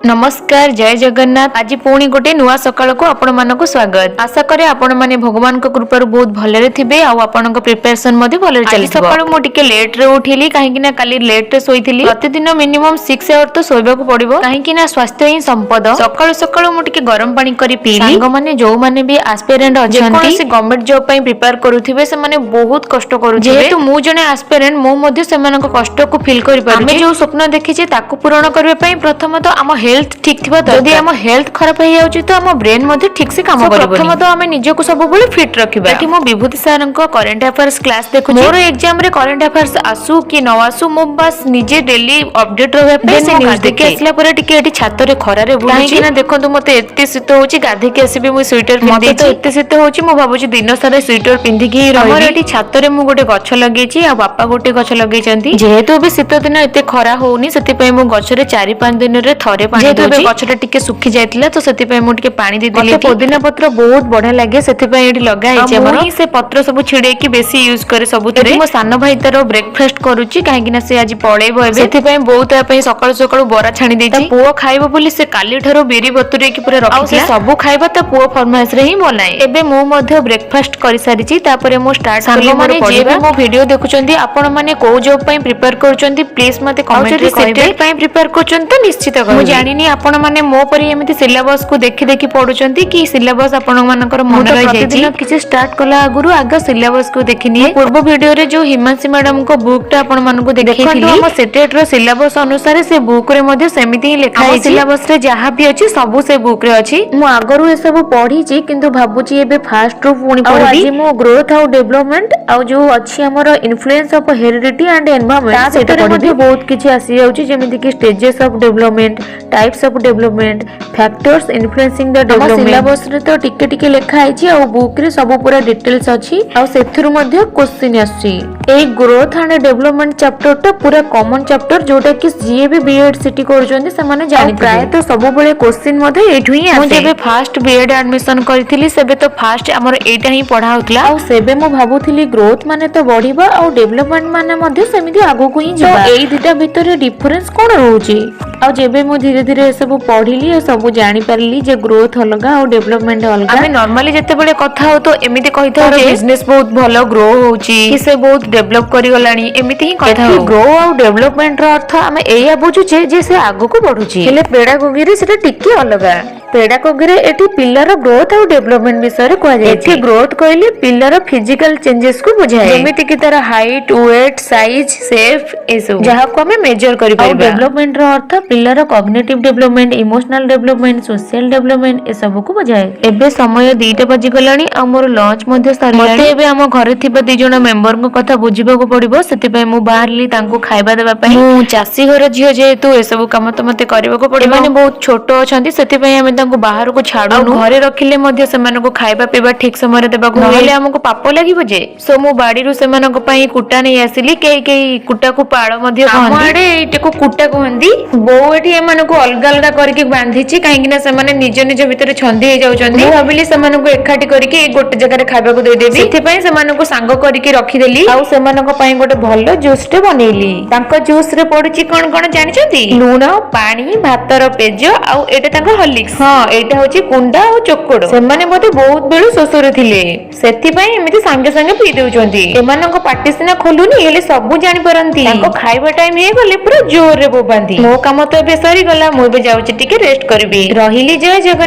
नमस्कार जय जगन्नाथ। आज पुणी गोटे नुआ सकाळ को आपण मानक स्वागत। आशा करे आपण माने भगवान को कृपार बहुत भलरे थिबे आ आपण को प्रिपरेशन मध्ये भलरे चली सकाळ मो टिके लेट रे उठिली काहे कि ना काली लेट रे सोइथिली। प्रतिदिन मिनिमम 6 आवर तो सोइबा को पड़िबो काहे कि ना स्वास्थ्य ही संपद। सकाळ सकाळ मो टिके गरम पानी करी पीली। सांग माने जो माने भी एस्पिरेंट अछंती से गवर्नमेंट जॉब पई प्रिपेयर करूथिबे से माने बहुत कष्ट करूथिबे। जेहेतु मु जने एस्पिरेंट मो मध्ये से मानक कष्ट को फील करि पारु। हम जो स्वप्न देखिचे ताकू पूर्ण करबे पई प्रथम तो हम हेल्थ ठीक थिबा जदि हम हेल्थ खराब हो जाउची तो हम ब्रेन मध्ये ठीक से काम करिबो। प्रथम तो हम निजे को सब बेले फिट रखिबा। एठी मो विभूति सर को करंट अफेयर्स क्लास देखु मोर एग्जाम रे करंट अफेयर्स आसु कि न आसु मो बस निजे डेली अपडेट रहबे पे से न्यूज़ देखि आसला परे टिके एठी छात रे खरा रे बुलुची ना देखंतु मते एते शीत होची गाधी के आसीबे मो स्वेटर पिंदी तो एते शीत होची मो भाबुची दिन सारा स्वेटर पिंदी की रही। हमर एठी छात रे मो गोटे गछ लगेची आ बापा गोटे गछ लगेचंती। जेहेतु बे शीत दिन एते खरा होउनी सेति पय मो गछ रे 4-5 दिन रे थरे पानी देउची। गछटा टिके सुखी जायतिला तो सेति पय मो टिके पानी दे दिली। मते पुदीना पत्र बहुत बढ़िया लागे सेति पय एठी लगा हिचे हमर ही से पत्र सब छिडे की बेसी यूज करे सबुतरे। मो सान भाई तारो ब्रेकफास्ट करूची काहे कि ना से आज पळेबो एबे सेति पय बहुत आ पय सकाळ सकाळ बोरा छाणी देची। पुओ खाइबो बोली से काली ठारो बेरी बतुरे की पूरा रखिला। से सब खाइबो त पुओ फरमाइश रे ही बनाए। एबे मो मध्ये ब्रेकफास्ट करि सारिची तापरे मो स्टार्ट करली मोर पढिबा। मो वीडियो देखुचंती आपण माने को जॉब पय प्रिपेयर करूचंती प्लीज मते कमेंट रे कहबे। पय प्रिपेयर करूचंती तो निश्चित कहबे। मो जानिनी आपण माने मो परी एमिति सिलेबस को देखि देखि पढुचंती कि सिलेबस आपण मानकर मन रहि जायछि। प्रतिदिन किछि स्टार्ट कला आगुरु आगे सिलेबस को देखिनी। पूर्व वीडियो रे जो हिमांशी मैडम को बुक टा आपण मानको देखैथिली हम सेटेट रो सिलेबस अनुसार से बुक रे मध्ये सेमिति ही लेखा है। सिलेबस रे जहा भी अछि सब से बुक रे अछि। मु आगरु ए सब पढिछि किंतु भाबुछि एबे फास्ट रो पुणी पढबी। आज मु ग्रोथ आउ डेवलपमेंट आउ जो अछि हमर influence of heredity and environment सेटा पढबी। बहुत किछि आसी जाउछि जेमिति कि stages of development, types of development, factors influencing the development. Syllabus रे तो टिके टिके लेखा आइछि आ बुक रे सब पूरा डिटेल्स अछि आ सेथुरु मध्ये क्वेश्चन आछि। A growth and development chapter टा पूरा कॉमन चैप्टर जोटा कि जे भी बीएड सिटी करजोंदी से माने जानि प्राय तो सब बेले क्वेश्चन मध्ये एठु ही आसे। मु जेबे फर्स्ट बीएड एडमिशन करथिली सेबे तो फर्स्ट हमर एटा ही पढा होतला आ सेबे मु भाबुथिली ग्रोथ माने तो बढ़िबा आ डेवलपमेंट माने मध्ये सेमिति आगो को ही जिबा। एई दुटा भितरे डिफरेंस कोन रहउची आ जेबे मु धीरे धीरे सब पढिली आ सब जानि परली जे ग्रोथ अलगा और डेवलपमेंट अलगा। हमें नॉर्मली जते बेले कथा हो तो एमिति कहिथा जे बिजनेस बहुत भलो ग्रो होउची कि से बहुत डेवलप करि गलानी एमिति ही कथा हो। ग्रो और डेवलपमेंट रो अर्थ हमें एया बुझुचे जे से आगो को बढ़ुची हेले पेडागोगी रे सेटा टिके अलगा। पेडागोगी रे एठी पिलर ग्रोथ और डेवलपमेंट विषय रे कहै छै। एठी ग्रोथ कहले पिलर फिजिकल चेंजेस को बुझाए जेमिति कि तार हाइट, वेट, साइज, शेप ए सब जहा को हमें मेजर करि पाइबा। डेवलपमेंट रो अर्थ pillar cognitive development, emotional development, social development ए सब को बुझाए। एबे समय 2टा बजि गलानी आ मोर लंच मध्ये सरिलानी। मते एबे हम घरे थिबा 2 जण मेंबर को कथा बुझिबा को पड़िबो सेति पय मु बाहरली तांको खाइबा देबा पय। मु चासी घर झियो जेहेतु ए सब काम तो मते करबा को पड़िबो। माने बहुत छोट अछंती सेति पय हम तांको बाहर को छाडुनु। घरे रखिले मध्ये सेमान को खाइबा पीबा ठीक समय रे देबा को नहेले हमको पाप लागिबो जे। सो मु बाडी रु सेमान को पय कुटा नै आसिली के कुटा को पाळ मध्ये कहंदी। हमआडे एटे को कुटा कहंदी। बो एठी एमान को अलगा अलगा करके बांधिची काहे कि ना सेमाने निज निज भितर छंदी हे जाउचंदी। मु भाबिली सेमान को एकाठी करके गोटे जगह रे खाइबा को दे देबी। सेति पय सेमान को सांग करके रखि देली आ सेमान को पय गोटे भलो जूस टे बनेली। तांको जूस रे पडुची कोन कोन जानिचंती लूण, पानी, भातर पेज आ एटा तांको हॉर्लिक्स। हां एटा होची कुंडा आ चोकोड। सेमाने मते बहुत बेलु सोसरे थिले सेति पय एमिति संगे संगे पी देउचंती। एमान को पाटी सिना खोलुनी हेले सब जानि परंती। तांको खाइबा टाइम हे गले पूरा जोर रे बोबांती। मो काम तो एबे सरी गला मु एबे जाउची टिके रेस्ट करबी। रहिली जय जगन्नाथ।